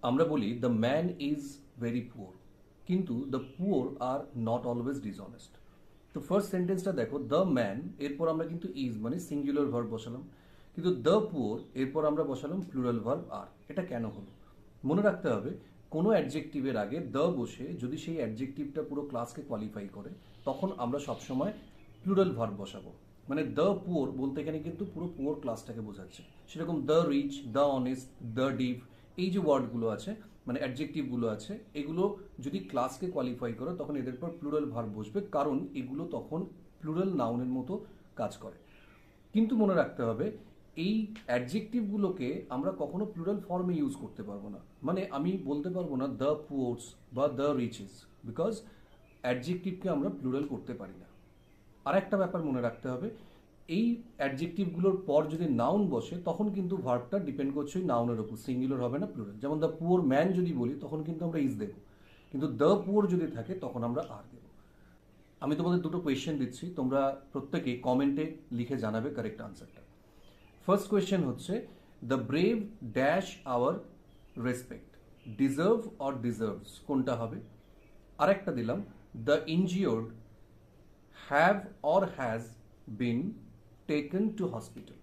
আমরা বলি the man is very poor, কিন্তু the poor are not always dishonest. তো ফার্স্ট সেন্টেন্সটা দেখো, দ্য ম্যান, এরপর আমরা কিন্তু ইজ মানে সিঙ্গুলার ভার্ব বসালাম, কিন্তু দ্য পুয়ার এরপর আমরা বসালাম প্লুরাল ভার্ব আর। এটা কেন হলো? মনে রাখতে হবে, কোনো অ্যাডজেক্টিভের আগে দ্য বসে যদি সেই অ্যাডজেক্টিভটা পুরো ক্লাসকে কোয়ালিফাই করে, তখন আমরা সবসময় প্লুরাল ভার্ব বসাবো। মানে দ্য পুয়ার বলতে এখানে কিন্তু পুরো পুয়ার ক্লাসটাকে বোঝাচ্ছে। সেরকম the rich, the honest, the deep, এই যে ওয়ার্ডগুলো আছে মানে অ্যাডজেক্টিভগুলো আছে, এগুলো যদি ক্লাসকে কোয়ালিফাই করে তখন এদের পর প্লুরাল ভার্ব বসবে, কারণ এগুলো তখন প্লুরাল নাউনের মতো কাজ করে। কিন্তু মনে রাখতে হবে, এই অ্যাডজেক্টিভগুলোকে আমরা কখনো প্লুরাল ফর্মে ইউজ করতে পারবো না। মানে আমি বলতে পারবো না দ্য পুয়ার্স বা দ্য রিচেস, বিকজ অ্যাডজেক্টিভকে আমরা প্লুরাল করতে পারি না। আর একটা ব্যাপার মনে রাখতে হবে, এই অ্যাডজেক্টিভগুলোর পর যদি নাউন বসে তখন কিন্তু ভার্বটা ডিপেন্ড করছে ওই নাউনের উপর, সিঙ্গুলার হবে না প্লুরাল। যেমন দ্য পুয়ার ম্যান যদি বলি তখন কিন্তু আমরা ইজ দেবো, কিন্তু দ্য পুয়ার যদি থাকে তখন আমরা আর দেবো। আমি তোমাদের দুটো কোয়েশ্চেন দিচ্ছি, তোমরা প্রত্যেকেই কমেন্টে লিখে জানাবে কারেক্ট আনসারটা। ফার্স্ট কোয়েশ্চেন হচ্ছে, the brave dash our respect, deserve or deserves কোনটা হবে? আরেকটা দিলাম, the injured have or has been taken to hospital.